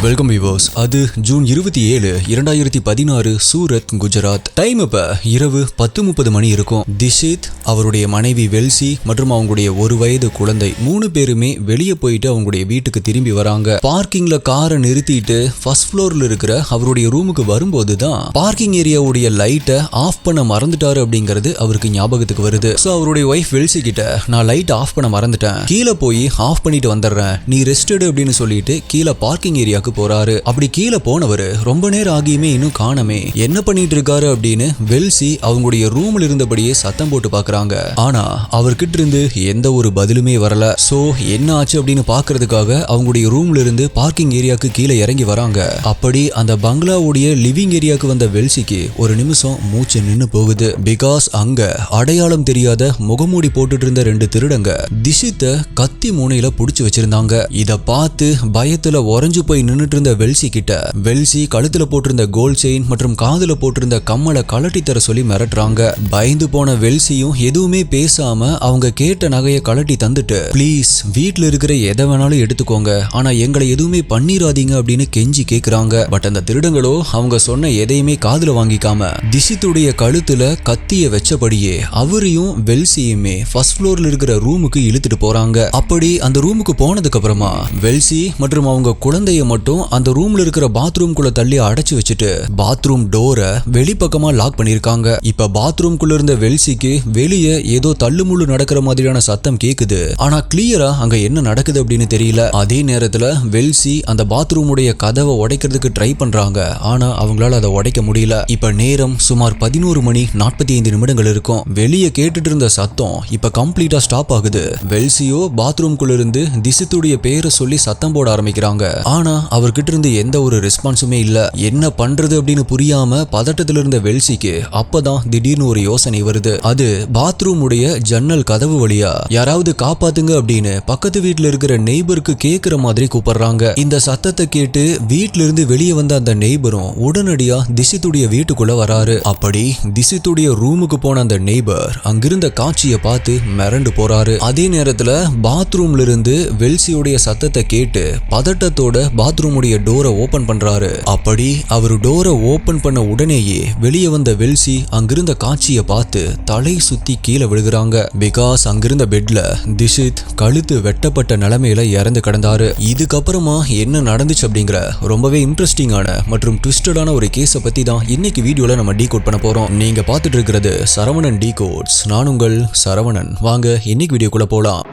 Welcome viewers. அது June 27, 2016 Surat, Gujarat. Time இப்ப இரவு 10:30 மணி இருக்கும். திஷித், அவருடைய மனைவி வெல்சி மற்றும் அவங்களுடைய 1 வயது குழந்தை 3 பேருமே வெளியே போயிட்டு அவங்களுடைய வீட்டுக்கு திரும்பி வராங்க. பார்க்கிங்ல காரை நிறுத்திட்டு ஃபர்ஸ்ட் ஃப்ளோர்ல இருக்கிற அவருடைய ரூமுக்கு வரும்போது தான் பார்க்கிங் ஏரியாவுடைய லைட்டை ஆஃப் பண்ண மறந்துட்டாரு அப்படிங்கிறது அவருக்கு ஞாபகத்துக்கு வருது. சோ அவருடைய ஒய்ஃப் வெல்சி கிட்ட, நான் லைட் ஆஃப் பண்ண மறந்துட்டேன், கீழே போய் ஆஃப் பண்ணிட்டு வந்துடுறேன், நீ ரெஸ்ட் எடு அப்படின்னு சொல்லிட்டு கீழே பார்க்கிங் ஏரியாக்கு போறாரு. அப்படி கீழே போனவரு ரொம்ப நேரம் ஆகியுமே இன்னும் காணமே, என்ன பண்ணிட்டு இருக்காரு அப்படின்னு வெல்சி அவங்களுடைய ரூம்ல இருந்தபடியே சத்தம் போட்டு பாக்குறாங்க. ஆனா அவர்கிட்ட இருந்து எந்த ஒரு பதிலுமே வரல. சோ என்ன ஆச்சு அப்படின்னு பாக்குறதுக்காக அவங்களுடைய ரூம்ல இருந்து பார்க்கிங் ஏரியாக்கு கீழே இறங்கி வராங்க. அப்படி அந்த பங்களாவுடைய லிவிங் ஏரியாக்கு வந்த வெல்சிக்கு ஒரு நிமிஷம் மூச்சு நின்னு போகுது. பிகாஸ் அங்க அடையாளம் தெரியாத முகமூடி போட்டுட்டு இருந்த 2 திருடங்க திஷித்த கத்தி மூனையில புடிச்சு வச்சிருந்தாங்க. இத பார்த்து பயத்துல உறைஞ்சு போய் நின்னுட்டு இருந்த வெல்சி கிட்ட, வெல்சி கழுத்துல போட்டிருந்த கோல்ட் செயின் மற்றும் காதுல போட்டிருந்த கம்மலை கலட்டி தர சொல்லி மிரட்டுறாங்க. பயந்து போன வெல்சியும் எதுவுமே பேசாம அவங்க கேட்ட நகையை கலட்டி தந்துட்டு, ப்ளீஸ் வீட்டுல இருக்கிற எதை வேணாலும் எடுத்துக்கோங்க, ஆனா எங்களை எதுவுமே பண்ணிராதீங்க அப்படின்னு கெஞ்சி கேக்குறாங்க. பட் அந்த திருடங்களோ அவங்க சொன்ன எதையுமே காதுல வாங்கிக்காம திஷித்துடைய கழுத்துல கத்திய வச்சபடியே அவரையும் வெல்சியுமே ஃபர்ஸ்ட் ஃப்ளோர்ல இருக்கிற ரூமுக்கு இழுத்துட்டு போறாங்க. அப்படி அந்த ரூமுக்கு போனதுக்கு அப்புறமா வெல்சி மற்றும் அவங்க குழந்தைய மட்டும் அந்த ரூம்ல இருக்கிற பாத்ரூம்குள்ள தள்ளி அடைச்சு வச்சுட்டு பாத்ரூம் டோரை வெளிப்பக்கமா லாக் பண்ணிருக்காங்க. இப்ப பாத்ரூம்குள்ள இருந்த வெல்சிக்கு வெளியே ஏதோ தள்ளுமுள்ளு நடக்கிற மாதிரியான சத்தம் கேக்குது. ஆனா கிளியரா அங்க என்ன நடக்குது அப்படின்னு தெரியல. அதே நேரத்துல வெல்சி அந்த பாத்ரூமுடைய கதவை உடைக்கிறதுக்கு ட்ரை பண்றாங்க. ஆனா அவங்களால அதை உடைக்க முடியல. இப்ப நேரம் சுமார் 11 மணி 45 நிமிடங்கள் இருக்கும். வெளியே கேட்டுட்டு இருந்த சத்தம் இப்ப கம்ப்ளீட்டா ஸ்டாப் ஆகுது. வெல்சியோ பாத்ரூம்குள்ள இருந்து திஷித்துடைய பேரை சொல்லி சத்தம் போட ஆரம்பிக்கிறாங்க. ஆனா அவர்கிட்ட இருந்து எந்த ஒரு ரெஸ்பான்ஸுமே இல்ல. என்ன பண்றது அப்படின்னு புரியாம பதட்டத்துல இருந்த வெல்சிக்கு அப்பதான் திடீர்னு ஒரு யோசனை வருது. அது பாத்ரூம் உடைய ஜன்னல் கதவு வழியா யாராவது காப்பாத்துங்க அப்படின்னு பக்கத்து வீட்டுல இருக்கிற நெய்பருக்கு கேக்குற மாதிரி கூப்பிடுறாங்க. இந்த சத்தத்தை கேட்டு வீட்டுல இருந்து வெளியே வந்த அந்த நெய்பரும் உடனடியா திஷித்துடைய வீட்டுக்குள்ள வராரு. அப்படி திஷித்துடைய ரூமுக்கு போன அந்த நெய்பர் அங்கிருந்த காட்சியை பார்த்து மிரண்டு போறாரு. அதே நேரத்துல பாத்ரூம்ல இருந்து வெல்சியுடைய சத்தத்தை கேட்டு பதட்டத்தோட பாத்ரூமுடைய டோரை ஓபன் பண்றாரு. அப்படி அவரு டோரை ஓபன் பண்ண உடனேயே வெளியே வந்த வெல்சி அங்கிருந்த காட்சியை பார்த்து தலை சுத்தி கீழே விழுகிறாங்க. பிகாஸ் அங்கிருந்த பெட்ல திஷித் கழுத்து வெட்டப்பட்ட நிலைமையில இறந்து கிடந்தாரு. இதுக்கப்புறமா என்ன நடந்துச்சு அப்படிங்கிற ரொம்பவே இன்ட்ரெஸ்டிங்கான மற்றும் ட்விஸ்டடான ஒரு கேஸை பத்தி தான் இன்னைக்கு வீடியோல நம்ம டீகோட் பண்ண போறோம். நீங்க பார்த்துட்டு இருக்கிறது சரவணன் டீகோட்ஸ். நான் உங்கள் சரவணன். வாங்க இன்னைக்கு வீடியோக்குள்ள போலாம்.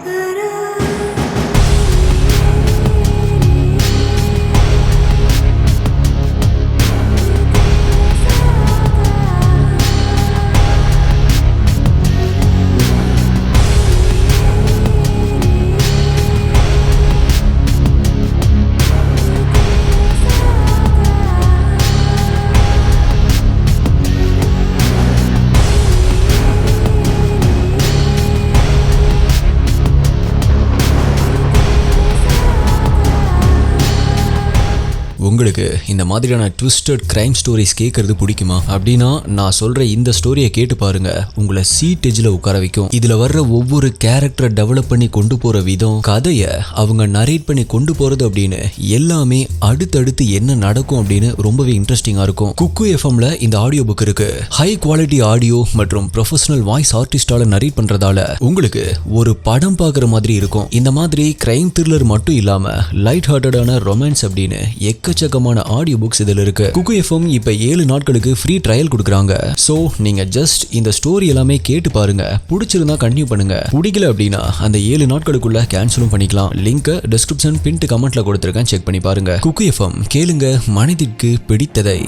உங்களுக்கு இந்த மாதிரியான ட்விஸ்டட் கிரைம் ஸ்டோரிஸ் கேட்கறது பிடிக்குமா? அப்படின்னா நான் சொல்ற இந்த ஸ்டோரியை கேட்டு பாருங்க, உங்களை சீட் எஜ்ல உட்கார வைக்கும். இதுல வர்ற ஒவ்வொரு கேரக்டரை டெவலப் பண்ணி கொண்டு போற விதம், கதையை அவங்க நரேட் பண்ணி கொண்டு போறது அப்படின்னு எல்லாமே அடுத்தடுத்து என்ன நடக்கும் அப்படின்னு ரொம்பவே இன்ட்ரெஸ்டிங்கா இருக்கும். குக்கு எஃப்எம்ல இந்த ஆடியோ புக் இருக்கு. ஹை குவாலிட்டி ஆடியோ மற்றும் ப்ரொஃபஷனல் வாய்ஸ் ஆர்டிஸ்டால நரேட் பண்றதால உங்களுக்கு ஒரு படம் பார்க்குற மாதிரி இருக்கும். இந்த மாதிரி கிரைம் த்ரில்லர் மட்டும் இல்லாம லைட் ஹார்ட்டடான ரொமான்ஸ் அப்படின்னு எக்கச்சக்கமான ஆடியோ புக்ஸ் இதுல இருக்கு. குக்கு எஃப்எம் இப்ப 7 நாட்களுக்கு ஃப்ரீ ட்ரையல் கொடுக்குறாங்க. சோ நீங்க ஜஸ்ட் இந்த ஸ்டோரி எல்லாமே கேட்டு பாருங்க. பிடிச்சிருந்தா கண்டினியூ பண்ணுங்க. பிடிக்கல அப்படின்னா அந்த 7 நாட்களுக்குள்ள கேன்சலும் பண்ணிக்கலாம். லிங்க் டிஸ்கிரிப்ஷன் பின்ட் கமெண்ட்ல கொடுத்திருக்கேன், செக் பண்ணி பாருங்க. குக்கு எஃப்எம் கேளுங்க, மனதிற்கு பிடித்ததை.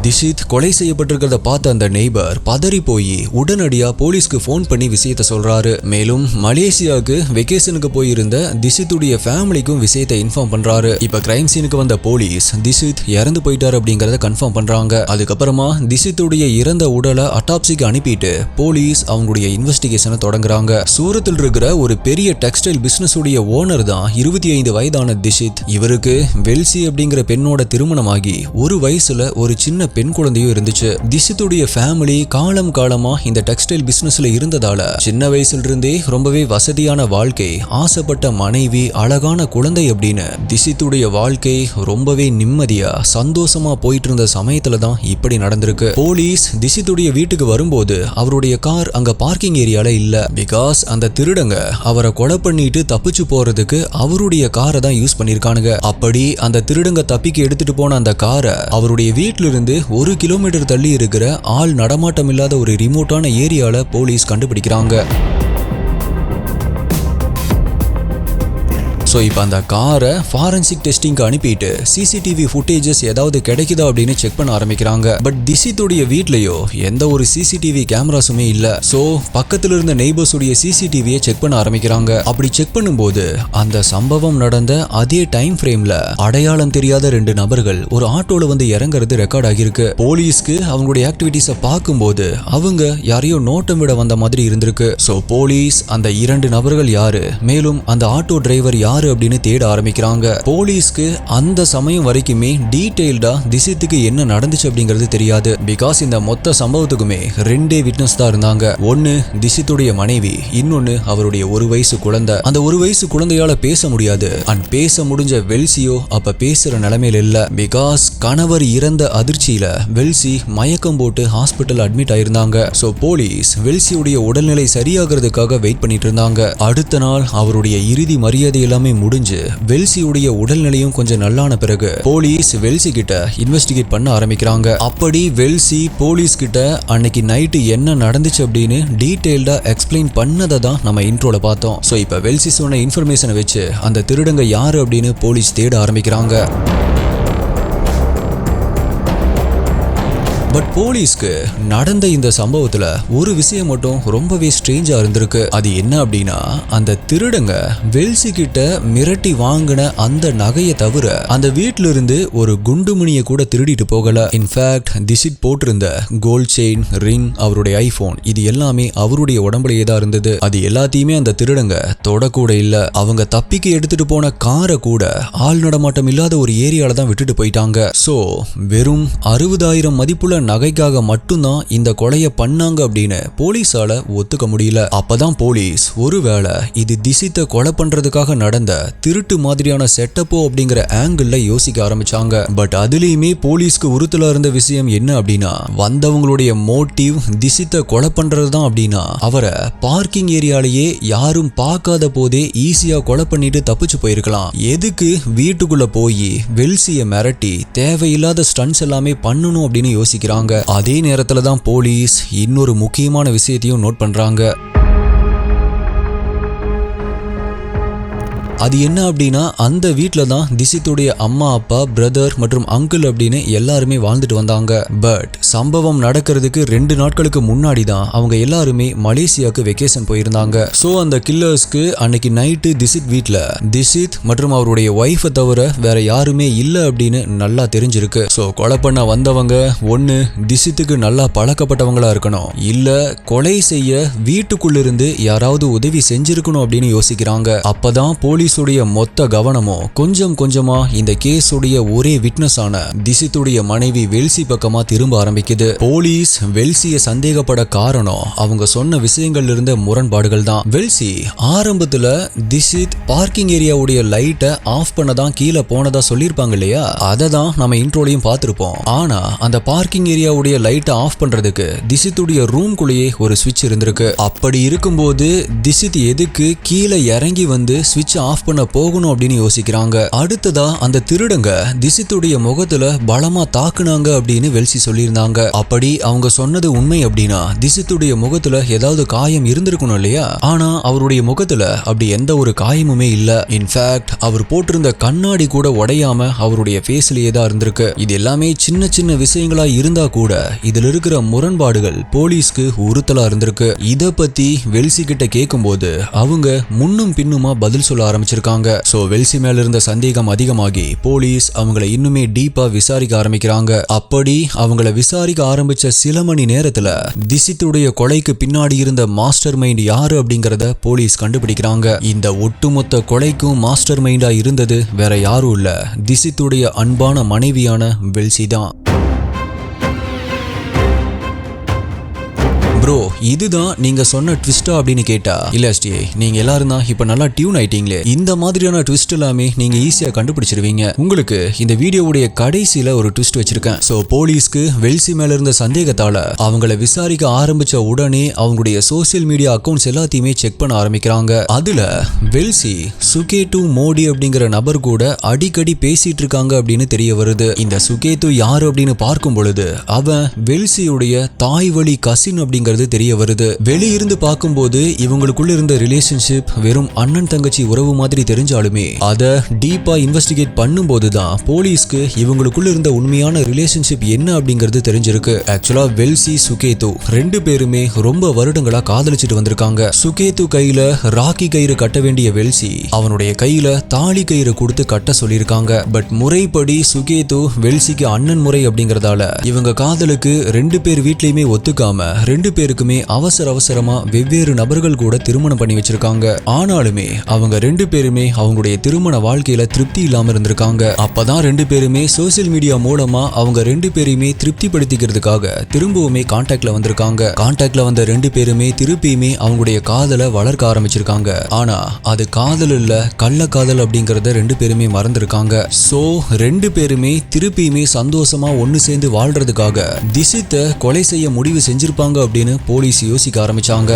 திஷித் கொலை செய்யப்பட்டிருக்கிறத பார்த்த அந்த நெய்பர் பதறி போய் உடனடியா போலீஸ்க்கு போன் பண்ணி விஷயத்த சொல்றாரு. மேலும் மலேசியாவுக்கு வெக்கேஷனுக்கு போயிருந்த திஷித்துடைய ஃபேமிலிக்கும் விஷயத்தை இன்ஃபார்ம் பண்றாரு. இப்ப கிரைம் சீனுக்கு வந்த போலீஸ் திஷித் இறந்து போயிட்டாரு அப்படிங்கறத கன்ஃபார்ம் பண்றாங்க. அதுக்கப்புறமா திஷித்துடைய இறந்த உடலை அட்டாப்சிக்கு அனுப்பிட்டு போலீஸ் அவங்களுடைய இன்வெஸ்டிகேஷனை தொடங்குறாங்க. சூரத்தில் இருக்கிற ஒரு பெரிய டெக்ஸ்டைல் பிசினஸ் உடைய ஓனர் தான் 25 வயதான திஷித். இவருக்கு வெல்சி அப்படிங்கிற பெண்ணோட திருமணமாகி ஒரு வயசுல ஒரு சின்ன பெண் குழந்தையும் இருந்துச்சு. திஷித்துடைய ஃபேமிலி காலம் காலமா இந்த டெக்ஸ்டைல் பிசினஸ்ல இருந்ததால சின்ன வயசுல இருந்தே ரொம்பவே வசதியான வாழ்க்கை, ஆசைப்பட்ட மனைவி, அழகான குழந்தை அப்படின்னு திஷித்துடைய வாழ்க்கை ரொம்பவே நிம்மதியா சந்தோஷமா போயிட்டு இருந்த சமயத்துல தான் இப்படி நடந்திருக்கு. போலீஸ் திஷித்துடைய வீட்டுக்கு வரும்போது அவருடைய கார் அங்க பார்க்கிங் ஏரியால இல்ல. பிகாஸ் அந்த திருடங்க அவரை கொலை பண்ணிட்டு தப்பிச்சு போறதுக்கு அவருடைய காரை தான் யூஸ் பண்ணிருக்கானுங்க. அப்படி அந்த திருடங்க தப்பிக்கு எடுத்துட்டு போன அந்த காரை அவருடைய வீட்டில இருந்து 1 கிலோமீட்டர் தள்ளி இருக்கிற ஆள் நடமாட்டம் இல்லாத ஒரு ரிமோட்டான ஏரியால போலீஸ் கண்டுபிடிக்கிறாங்க. ஸோ இப்போ அந்த காரை ஃபாரன்சிக் டெஸ்டிங்க்கு அனுப்பிட்டு சிசிடிவி ஃபுட்டேஜஸ் ஏதாவது கிடைக்குதா அப்படின்னு செக் பண்ண ஆரம்பிக்கிறாங்க. பட் திஷித்துடைய வீட்லயோ எந்த ஒரு சிசிடிவி கேமராஸுமே இல்ல. ஸோ பக்கத்துல இருந்த நெய்பர்ஸ் உடைய சிசிடிவியை செக் பண்ண ஆரம்பிக்கிறாங்க. அப்படி செக் பண்ணும்போது அந்த சம்பவம் நடந்த அதே டைம் ஃப்ரேம்ல அடையாளம் தெரியாத 2 நபர்கள் ஒரு ஆட்டோல வந்து இறங்குறது ரெக்கார்ட் ஆகியிருக்கு. போலீஸ்க்கு அவங்களுடைய ஆக்டிவிட்டிஸை பார்க்கும்போது அவங்க யாரையோ நோட்டம் விட வந்த மாதிரி இருந்திருக்கு. ஸோ போலீஸ் அந்த 2 நபர்கள் யாரு, மேலும் அந்த ஆட்டோ டிரைவர் யாரு அப்படின்னு தேட ஆரம்பிக்கிறாங்க. போலீஸ்க்கு அந்த சமயம் வரைக்குமே டீடைல்டா திஷித்துக்கு என்ன நடந்துச்சு அப்படிங்கிறது தெரியாது. பிகாஸ் இந்த மொத்த சம்பவத்துக்குமே 2 விட்னஸ் தான் இருந்தாங்க. ஒன்னு திஷித்துடைய மனைவி, இன்னொன்னு அவருடைய 1 வயசு குழந்தை. அந்த 1 வயசு குழந்தையால பேச முடியாது. அண்ட் பேச முடிஞ்ச வெல்சியோ அப்ப பேசுற நிலைமையில இல்ல. பிகாஸ் கணவர் இறந்த அதிர்ச்சியில வெல்சி மயக்கம் போட்டு ஹாஸ்பிட்டல் அட்மிட் ஆயிருந்தாங்க. சோ போலீஸ் வெல்சியுடைய உடல்நிலை சரியாகிறதுக்காக வெயிட் பண்ணிட்டு இருந்தாங்க. அடுத்த நாள் அவருடைய இறுதி மரியாதை எல்லாமே முடிஞ்சு வெல்சியுடைய உடல்நிலையும் கொஞ்சம் நல்லான பிறகு போலீஸ் வெல்சி கிட்ட இன்வெஸ்டிகேட் பண்ண ஆரம்பிக்கிறாங்க. அப்படி வெல்சி போலீஸ் கிட்ட அன்னைக்கு நைட்டு என்ன நடந்துச்சு அப்படின்னு டீடைல்டா எக்ஸ்பிளைன் பண்ணதை தான் நம்ம இன்ட்ரோல பார்த்தோம். சோ இப்ப வெல்சி சொன்ன இன்ஃபர்மேஷனை வச்சு அந்த திருடங்க யாரு அப்படின்னு போலீஸ் தேட ஆரம்பிக்கிறாங்க. பட் போலீஸ்க்கு நடந்த இந்த சம்பவத்துல ஒரு விஷயம் மட்டும் ரொம்பவே ஸ்ட்ரேஞ்சா இருந்திருக்கு. அது என்ன அப்படின்னா, அந்த திருடங்க வெல்சி கிட்ட மிரட்டி வாங்கின அந்த நகையை தவிர அந்த வீட்டுல இருந்து ஒரு குண்டுமணியை கூட திருடிட்டு போகல. இன்ஃபேக்ட் திஷித் போட்டிருந்த கோல்ட் செயின், ரிங், அவருடைய ஐபோன், இது எல்லாமே அவருடைய உடம்புலயே தான் இருந்தது. அது எல்லாத்தையுமே அந்த திருடங்க தொடக்கூட இல்ல. அவங்க தப்பிக்கு எடுத்துட்டு போன காரை கூட ஆள் நடமாட்டம் இல்லாத ஒரு ஏரியால தான் விட்டுட்டு போயிட்டாங்க. சோ வெறும் 60,000 மதிப்புள்ள நகைக்காக மட்டும்தான் இந்த கொலையை பண்ணாங்க அப்படின்னு போலீஸால ஒத்துக்க முடியல. அப்பதான் போலீஸ் ஒருவேளை இது திஷித்தை கொலை பண்றதுக்காக நடந்த திருட்டு மாதிரியான செட்டப்போ அப்படிங்கிற ஆங்கிள் யோசிக்க ஆரம்பிச்சாங்க. பட் அதுலயுமே போலீஸ்க்கு உறுத்தலா இருந்த விஷயம் என்ன அப்படின்னா, வந்தவங்களுடைய மோட்டிவ் திஷித்தை கொலை பண்றதுதான் அப்படின்னா அவரை பார்க்கிங் ஏரியாலேயே யாரும் பார்க்காத போதே ஈஸியா கொலை பண்ணிட்டு தப்பிச்சு போயிருக்கலாம். எதுக்கு வீட்டுக்குள்ள போய் வெல்சிய மிரட்டி தேவையில்லாத ஸ்டன்ஸ் எல்லாமே பண்ணணும் அப்படின்னு யோசிக்கிறாங்க. அதே நேரத்துல தான் போலீஸ் இன்னொரு முக்கியமான விஷயத்தையும் நோட் பண்றாங்க. அது என்ன அப்படின்னா, அந்த வீட்டில தான் திஷித்துடைய அம்மா, அப்பா, பிரதர் மற்றும் அங்கிள் அப்படின்னு எல்லாருமே வாழ்ந்துட்டு வந்தாங்க. பட் சம்பவம் நடக்கிறதுக்கு 2 நாட்களுக்கு முன்னாடி தான் அவங்க எல்லாருமே மலேசியாவுக்கு வெக்கேஷன் போயிருந்தாங்க. ஸோ அந்த கில்லர்ஸ்க்கு அன்னைக்கு நைட்டு திஷித் வீட்டில் திஷித் மற்றும் அவருடைய ஒய்ஃபை தவிர வேற யாருமே இல்லை அப்படின்னு நல்லா தெரிஞ்சிருக்கு. ஸோ கொலை பண்ண வந்தவங்க ஒன்று திஷித்துக்கு நல்லா பழக்கப்பட்டவங்களா இருக்கணும், இல்லை கொலை செய்ய வீட்டுக்குள்ளிருந்து யாராவது உதவி செஞ்சிருக்கணும் அப்படின்னு யோசிக்கிறாங்க. அப்பதான் போலீஸ் மொத்த கவனமும் கொஞ்சம் கொஞ்சமா இந்த கேஸுடைய ஒரே விட்னஸ் ஆன திஷித்துடைய மனைவி வெல்சி பக்கமா திரும்ப ஆரம்பிக்குது. போலீஸ் வெல்சிய சந்தேகப்பட காரணம் அவங்க சொன்ன விஷயங்கள்ல இருந்த முரண்பாடுகள் தான். வெல்சி ஆரம்பத்துல திஷித் பார்க்கிங் ஏரியாவுடைய லைட்டை ஆஃப் பண்ணதான் கீழே போனதா சொல்லியிருப்பாங்க இல்லையா, அதை தான் நம்ம இன்ட்ரோலையும் பார்த்திருப்போம். ஆனா அந்த பார்க்கிங் ஏரியாவுடைய லைட்டை ஆஃப் பண்றதுக்கு திஷித்துடைய ரூம்குள்ளேயே ஒரு சுவிட்ச் இருந்திருக்கு. அப்படி இருக்கும்போது திஷித் எதுக்கு கீழே இறங்கி வந்து சுவிட்ச் ஆஃப் ஆஃப் பண்ண போகணும் அப்படின்னு யோசிக்கிறாங்க. அடுத்ததா அந்த திருடங்க திசித்துடைய முகத்துல பலமா தாக்குனாங்க அப்படின்னு வெல்சி சொல்லியிருந்தாங்க. அப்படி அவங்க சொன்னது உண்மை அப்படின்னா திசித்துடைய முகத்துல ஏதாவது காயம் இருந்திருக்கணும் இல்லையா? ஆனா அவருடைய முகத்துல அப்படி எந்த ஒரு காயமுமே இல்ல. இன்ஃபேக்ட் அவர் போட்டிருந்த கண்ணாடி கூட உடையாம அவருடைய ஃபேஸ்லயே தான் இருந்திருக்கு. இது எல்லாமே சின்ன சின்ன விஷயங்களா இருந்தா கூட இதுல இருக்கிற முரண்பாடுகள் போலீஸ்க்கு உறுத்தலா இருந்திருக்கு. இத பத்தி வெல்சி கிட்ட கேட்கும்போது அவங்க முன்னும் பின்னுமா பதில் சொல்ல ஆரம்பிச்சிருக்காங்க. சோ வெல்சி மேல இருந்த சந்தேகம் அதிகமாகி போலீஸ் அவங்கள இன்னுமே டீப்பா விசாரிக்க ஆரம்பிக்கிறாங்க. அப்படி அவங்கள விசாரிக்க ஆரம்பிச்ச சில மணி நேரத்துல திசித்துடைய கொலைக்கு பின்னாடி இருந்த மாஸ்டர் மைண்ட் யாரு அப்படிங்கறத போலீஸ் கண்டுபிடிக்கிறாங்க. இந்த ஒட்டுமொத்த கொலைக்கும் மாஸ்டர் மைண்டா இருந்தது வேற யாரும் இல்ல, திசித்துடைய அன்பான மனைவியான வெல்சி தான். ப்ரோ, இதுதான் நீங்க சொன்ன ட்விஸ்டா அப்படின்னு கேட்டா, இல்ல எஸ்டி, நீங்க எல்லாரும் தான் இப்ப நல்லா டியூன் ஆயிட்டீங்களே. இந்த மாதிரியான ட்விஸ்ட் எல்லாமே நீங்க ஈஸியா கண்டுபிடிச்சிருவீங்க. உங்களுக்கு இந்த வீடியோவுடைய கடைசியில ஒரு ட்விஸ்ட் வச்சிருக்கேன். சோ போலீஸ்க்கு வெல்சி மேல இருந்த சந்தேகத்தால அவங்கள விசாரிக்க ஆரம்பிச்ச உடனே அவங்களுடைய சோசியல் மீடியா அக்கவுண்ட்ஸ் எல்லாத்தையுமே செக் பண்ண ஆரம்பிக்கிறாங்க. அதுல வெல்சி சுகேட்டு மோடி அப்படிங்கிற நபர் கூட அடிக்கடி பேசிட்டு இருக்காங்க அப்படின்னு தெரிய வருது. இந்த சுகேத்து யாரு அப்படின்னு பார்க்கும் பொழுது அவன் வெல்சியுடைய தாய் வழி கசின் அப்படிங்கிற தெரிய வருது. வெளியிருந்து பார்க்கும்போது இவங்களுக்குள்ள இருந்த ரிலேஷன்ஷிப் வெறும் அண்ணன் தங்கச்சி உறவு மாதிரி தெரிஞ்சாலுமே அத டீப்பா இன்வெஸ்டிகேட் பண்ணும்போதுதான் போலீஸ்க்கு இவங்களுக்குள்ள இருந்த உண்மையான ரிலேஷன்ஷிப் என்ன அப்படிங்கிறது தெரிஞ்சிருக்கு. ஆக்சுவலா வெல்சி சுகேத்து ரெண்டு பேருமே ரொம்ப வருடங்களா காதலிச்சிட்டு வந்திருக்காங்க. சுகேத்து கையில ராக்கி கயிறு கட்ட வேண்டிய வெல்சி அவனுடைய கையில தாலி கயிறு கொடுத்து கட்ட சொல்லியிருக்காங்க. பட் முறைப்படி சுகேத்து வெல்சிக்கு அண்ணன் முறை அப்படிங்கறதால இவங்க காதலுக்கு ரெண்டு பேர் வீட்லயுமே ஒத்துக்காம ரெண்டு பேருக்குமே அவசரமா வெவ்வேறு நபர்கள் கூட திருமணம் பண்ணி வச்சிருக்காங்க. ஆனாலுமே அவங்க ரெண்டு பேருமே அவங்களுடைய திருமண வாழ்க்கையில திருப்தி இல்லாம இருந்திருக்காங்க. அப்பதான் ரெண்டு பேருமே சோசியல் மீடியா மூலமா அவங்க ரெண்டு பேரையுமே திருப்திப்படுத்திக்கிறதுக்காக திரும்பவுமே கான்டாக்ட்ல வந்திருக்காங்க. கான்டாக்ட்ல வந்த ரெண்டு பேருமே திருப்பியுமே அவங்களுடைய காதலை வளர்க்க ஆரம்பிச்சிருக்காங்க. ஆனா அது காதல் இல்ல, கள்ள காதல் அப்படிங்கறத ரெண்டு பேருமே மறந்திருக்காங்க. சோ ரெண்டு பேருமே திருப்பியுமே சந்தோஷமா ஒன்னு சேர்ந்து வாழ்றதுக்காக திசித்தை கொலை செய்ய முடிவு செஞ்சிருப்பாங்க அப்படின்னு போலீஸ் யோசிக்க ஆரம்பிச்சாங்க.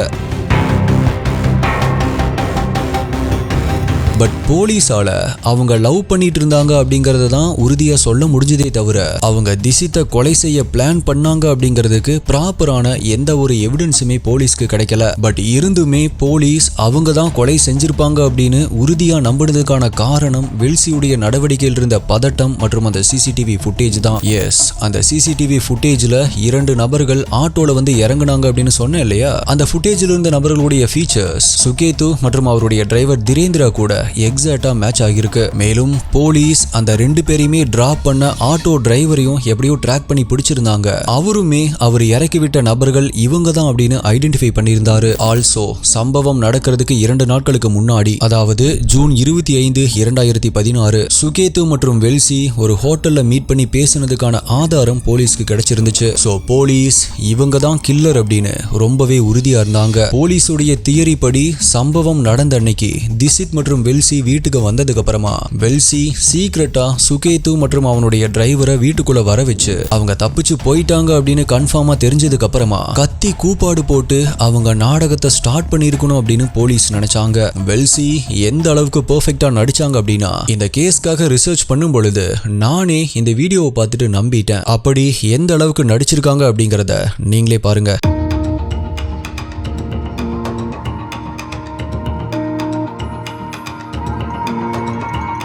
பட் போலீஸால அவங்க லவ் பண்ணிட்டு இருந்தாங்க அப்படிங்கறத தான் உறுதியா சொல்ல முடிஞ்சதே தவிர அவங்க திசித்தை கொலை செய்ய பிளான் பண்ணாங்க அப்படிங்கிறதுக்கு ப்ராப்பரான எந்த ஒரு எவிடன்ஸுமே போலீஸ்க்கு கிடைக்கல. பட் இருந்துமே போலீஸ் அவங்க தான் கொலை செஞ்சிருப்பாங்க அப்படின்னு உறுதியா நம்பினதுக்கான காரணம் வெல்சியுடைய நடவடிக்கையில் இருந்த பதட்டம் மற்றும் அந்த சிசிடிவி ஃபுட்டேஜ் தான். எஸ், அந்த சிசிடிவி ஃபுட்டேஜ்ல இரண்டு நபர்கள் ஆட்டோல வந்து இறங்குனாங்க அப்படின்னு சொன்னேன் இல்லையா? அந்த ஃபுட்டேஜ்ல இருந்த நபர்களுடைய ஃபீச்சர்ஸ் சுகேத்து மற்றும் அவருடைய டிரைவர் திரேந்திரா கூட எக்ஸாக்ட்டா மேட்ச் ஆகிருக்கு. மேலும் போலீஸ் அந்த ரெண்டு பேரையுமே டிராப் பண்ண ஆட்டோ டிரைவரையும் எப்படியோ ட்ராக் பண்ணி பிடிச்சிருந்தாங்க. அவருமே அவர் இறக்கிவிட்ட நபர்கள் இவங்க தான் அப்படின்னு ஐடென்டிஃபை பண்ணியிருந்தாரு. ஆல்சோ சம்பவம் நடக்கிறதுக்கு 2 நாட்களுக்கு முன்னாடி, அதாவது ஜூன் 25, 2016 சுகேத்து மற்றும் வெல்சி ஒரு ஹோட்டல்ல மீட் பண்ணி பேசினதுக்கான ஆதாரம் போலீஸ்க்கு கிடைச்சிருந்துச்சு. சோ போலீஸ் இவங்க தான் கில்லர் அப்படின்னு ரொம்பவே உறுதியா இருந்தாங்க. போலீஸுடைய தியரி படி சம்பவம் நடந்த அன்னைக்கு திசித் மற்றும் வெல்சி வீட்டுக்கு வந்ததுக்கு அப்புறமா வெல்சி சீக்ரெட்டா சுகேத்து மற்றும் அவனுடைய டிரைவரை வீட்டுக்குள்ள வர வச்சு அவங்க தப்பிச்சு போயிட்டாங்க அப்படின்னு கன்ஃபார்மா தெரிஞ்சதுக்கு அப்புறமா கத்தி கூப்பாடு போட்டு அவங்க நாடகத்தை ஸ்டார்ட் பண்ணிருக்கணும் அப்படின்னு போலீஸ் நினைச்சாங்க. வெல்சி எந்த அளவுக்கு பெர்ஃபெக்ட்டா நடிச்சாங்க அப்படின்னா இந்த கேஸ்க்காக ரிசர்ச் பண்ணும் பொழுது நானே இந்த வீடியோவை பார்த்துட்டு நம்பிட்டேன். அப்படி எந்த அளவுக்கு நடிச்சிருக்காங்க அப்படிங்கறத நீங்களே பாருங்க.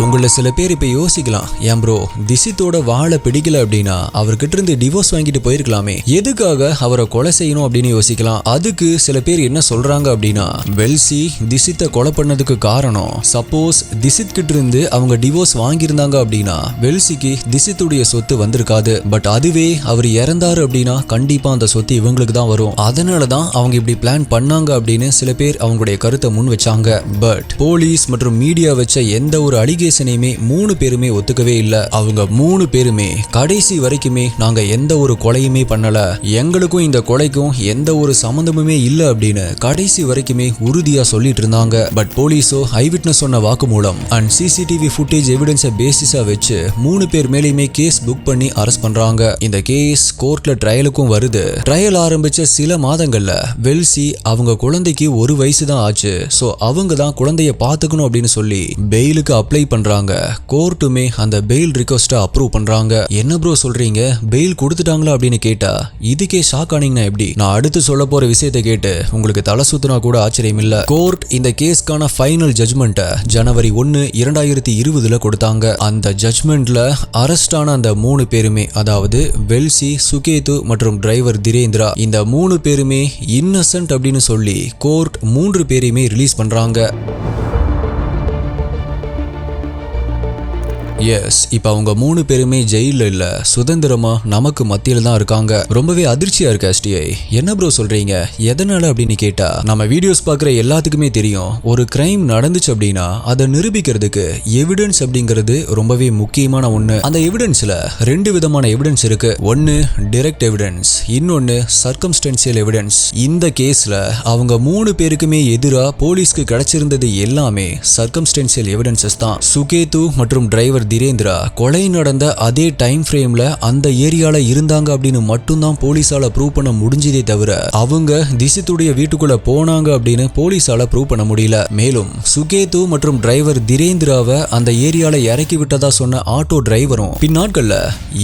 உங்கள சில பேர் இப்ப யோசிக்கலாம், ஏன் ப்ரோ திசித்தோட வாழை பிடிக்கல அப்படின்னா அவர்கிட்ட இருந்து டிவோர்ஸ் வாங்கிட்டு போயிருக்கலாமே, எதுக்காக அவரை கொலை செய்யணும் அப்படின்னு யோசிக்கலாம். அதுக்கு சில பேர் என்ன சொல்றாங்க அப்படின்னா, வெல்சி திசித்தை கொலை பண்ணதுக்கு காரணம் சப்போஸ் திசித் கிட்ட இருந்து அவங்க டிவோர்ஸ் வாங்கியிருந்தாங்க அப்படின்னா வெல்சிக்கு திசித்துடைய சொத்து வந்திருக்காது. பட் அதுவே அவர் இறந்தாரு அப்படின்னா கண்டிப்பா அந்த சொத்து இவங்களுக்கு தான் வரும். அதனாலதான் அவங்க இப்படி பிளான் பண்ணாங்க அப்படின்னு சில பேர் அவங்களுடைய கருத்தை முன் வச்சாங்க. பட் போலீஸ் மற்றும் மீடியா வச்ச எந்த ஒரு அலிகேஷன் ரீசனையுமே 3 பேருமே ஒத்துக்கவே இல்ல. அவங்க 3 பேருமே கடைசி வரைக்குமே நாங்க எந்த ஒரு கொலையுமே பண்ணல, எங்களுக்கும் இந்த கொலைக்கும் எந்த ஒரு சம்பந்தமுமே இல்ல அப்படின்னு கடைசி வரைக்குமே உறுதியா சொல்லிட்டு இருந்தாங்க. பட் போலீஸோ ஐவிட்னஸ் சொன்ன வாக்குமூலம் அண்ட் சிசிடிவி ஃபுட்டேஜ் எவிடன்ஸை பேசிஸா வச்சு 3 பேர் மேலேயுமே கேஸ் புக் பண்ணி அரெஸ்ட் பண்றாங்க. இந்த கேஸ் கோர்ட்ல ட்ரையலுக்கும் வருது. ட்ரையல் ஆரம்பிச்ச சில மாதங்கள்ல வெல்சி அவங்க குழந்தைக்கு 1 வயசு தான் ஆச்சு. சோ அவங்க தான் குழந்தைய பாத்துக்கணும் அப்படின்னு சொல்லி பெயிலுக்கு அப்ளை பண்றாங்க. கோர்ட்டுமே அந்த பெயில் ரிக்வெஸ்ட அப்ரூவ் பண்றாங்க. என்ன ப்ரோ சொல்றீங்க, பெயில் கொடுத்துட்டாங்களா அப்படின்னு கேட்டா இதுக்கே ஷாக் ஆனீங்கன்னா எப்படி? நான் அடுத்து சொல்ல போற விஷயத்தை கேட்டு உங்களுக்கு தலை சுத்தினா கூட ஆச்சரியம் இல்ல. கோர்ட் இந்த கேஸ்க்கான ஃபைனல் ஜட்ஜ்மெண்ட்டை ஜனவரி 1, 2020 கொடுத்தாங்க. அந்த ஜட்ஜ்மெண்ட்ல அரெஸ்ட் ஆன அந்த 3 பேருமே, அதாவது வெல்சி, சுகேது மற்றும் டிரைவர் திரேந்திரா, இந்த 3 பேருமே இன்னசென்ட் அப்படின்னு சொல்லி கோர்ட் 3 பேரையுமே ரிலீஸ் பண்றாங்க. எஸ், இப்ப அவங்க 3 பேருமே ஜெயில இல்ல, சுதந்திரமா நமக்கு மத்தியில தான் இருக்காங்க. ரொம்பவே அதிர்ச்சியா இருக்கு STI. என்ன ப்ரோ சொல்றீங்க, எதனால அப்படின்னு கேட்டா, நம்ம வீடியோஸ் பாக்குற எல்லாத்துக்குமே தெரியும், ஒரு கிரைம் நடந்துச்சு அப்படின்னா அதை நிரூபிக்கிறதுக்கு எவிடன்ஸ் அப்படிங்கிறது ரொம்பவே முக்கியமான ஒண்ணு. அந்த எவிடன்ஸ்ல 2 விதமான எவிடன்ஸ் இருக்கு. ஒன்னு டைரக்ட் எவிடன்ஸ், இன்னொன்னு சர்க்கம்ஸ்டன்ஷியல் எவிடன்ஸ். இந்த கேஸ்ல அவங்க 3 பேருக்குமே எதிரா போலீஸ்க்கு கிடைச்சிருந்தது எல்லாமே சர்க்கம்ஸ்டன்ஷியல் எவிடன்சஸ் தான். சுகேது மற்றும் டிரைவர் திரேந்திரா கொலை நடந்த அதே டைம் ஃப்ரேம்ல அந்த ஏரியால இருந்தாங்க அப்படின்னு மட்டும்தான் போலீஸால ப்ரூவ் பண்ண முடிஞ்சதே தவிர அவங்க திசித்துடைய வீட்டுக்குள்ள போனாங்க அப்படின்னு போலீஸால ப்ரூவ் பண்ண முடியல. மேலும் சுகேது மற்றும் டிரைவர் திரேந்திராவை அந்த ஏரியால இறக்கி விட்டதா சொன்ன ஆட்டோ டிரைவரும் பின்னாட்கள்ல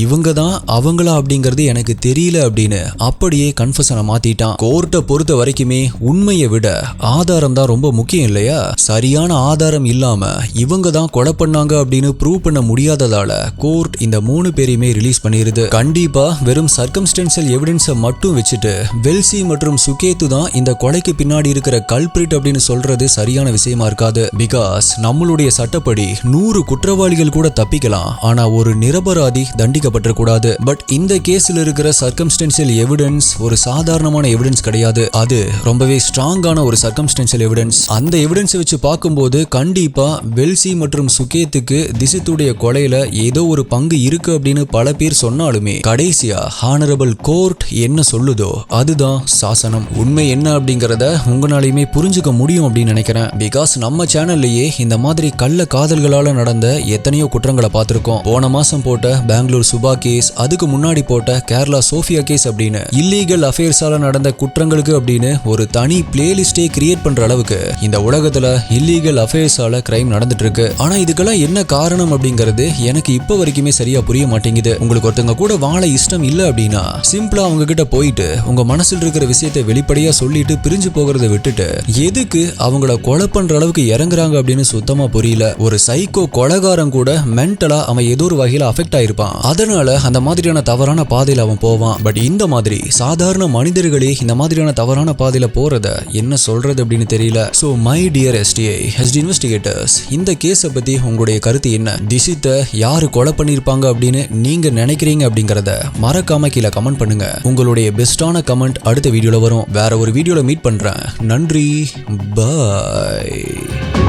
இவங்க தான் அவங்களா அப்படிங்கிறது எனக்கு தெரியல அப்படின்னு அப்படியே கன்ஃபெஷனை மாத்திட்டான். கோர்ட்டை பொறுத்த வரைக்குமே உண்மையை விட ஆதாரம் தான் ரொம்ப முக்கியம் இல்லையா? சரியான ஆதாரம் இல்லாம இவங்க தான் கொலை பண்ணாங்க அப்படின்னு ப்ரூவ் பண்ண முடியாததால கோர்ட் இந்த 3 பேரையுமே ரிலீஸ் பண்ணிருது. கண்டிப்பா வெறும் சர்க்கம்ஸ்டன்ஷியல் எவிடன்ஸை மட்டும் வச்சுட்டு வெல்சி மற்றும் சுகேது தான் இந்த கொலைக்கு பின்னாடி இருக்கிற கல்பிரிட் அப்படின்னு சொல்றது சரியான விஷயமா இருக்காது. பிகாஸ் நம்மளுடைய சட்டப்படி 100 குற்றவாளிகள் கூட தப்பிக்கலாம், ஆனா ஒரு நிரபராதி தண்டிக்கப்பட்டிருக்கூடாது. பட் இந்த கேஸ்ல இருக்கிற சர்க்கம்ஸ்டன்ஷியல் எவிடன்ஸ் ஒரு சாதாரணமான எவிடன்ஸ் கிடையாது. அது ரொம்பவே ஸ்ட்ராங்கான ஒரு சர்க்கம்ஸ்டன்ஷியல் எவிடன்ஸ். அந்த எவிடன்ஸை வச்சு பார்க்கும்போது கண்டிப்பா வெல்சி மற்றும் சுகேத்துக்கு திசித்துடைய கொலையில ஏதோ ஒரு பங்கு இருக்கு அப்படின்னு பல பேர் சொன்னாலுமே கடைசியா ஹானரபிள் கோர்ட் என்ன சொல்லுதோ அதுதான் சாசனம். உண்மை என்ன அப்படிங்கறத உங்களாலையுமே புரிஞ்சுக்க முடியும் அப்படின்னு நினைக்கிறேன். பிகாஸ் நம்ம சேனல்லையே இந்த மாதிரி கள்ள காதல்களால நடந்த எத்தனையோ குற்றங்களை பார்த்திருக்கோம். போன மாசம் போட்ட பெங்களூர் சுபா கேஸ், அதுக்கு முன்னாடி போட்ட கேரளா சோஃபியா கேஸ் அப்படின்னு இல்லீகல் அஃபேர்ஸால நடந்த குற்றங்களுக்கு அப்படின்னு ஒரு தனி பிளேலிஸ்டே கிரியேட் பண்ற அளவுக்கு இந்த உலகத்துல இல்லீகல் அஃபேர்ஸால கிரைம் நடந்துட்டு இருக்கு. ஆனா இதுக்கெல்லாம் என்ன காரணம் அப்படிங்கிறது எனக்கு இப்ப வரைக்குமே சரியா புரிய மாட்டேங்குது. உங்களுக்கு ஒருத்தங்க கூட வாழ இஷ்டம் இல்ல அப்படின்னா சிம்பிளா அவங்க கிட்ட போயிட்டு உங்க மனசுல இருக்கிற விஷயத்தை வெளிப்படையா சொல்லிட்டு பிரிஞ்சு போகிறத விட்டுட்டு எதுக்கு அவங்கள கொலை பண்ற அளவுக்கு இறங்குறாங்க அப்படின்னு சுத்தமா புரியல. ஒரு சைக்கோ கொலைகாரன் கூட மென்டலா அவன் ஏதோ ஒரு வகையில அஃபெக்ட் ஆயிருப்பான், அதனால அந்த மாதிரியான தவறான பாதையில அவன் போவான். பட் இந்த மாதிரி சாதாரண மனிதர்களே இந்த மாதிரியான தவறான பாதையில போறத என்ன சொல்றது அப்படின்னு தெரியல. So my dear STI investigators, இந்த கேஸை பத்தி உங்களுடைய கருத்து என்ன? திசித்தை யாரு கொலை பண்ணிருப்பாங்க அப்படின்னு நீங்க நினைக்கிறீங்க அப்படிங்கறத மறக்காம கீழே கமெண்ட் பண்ணுங்க. உங்களுடைய பெஸ்டான கமெண்ட் அடுத்த வீடியோல வரும். வேற ஒரு வீடியோல மீட் பண்றேன். நன்றி, பாய்.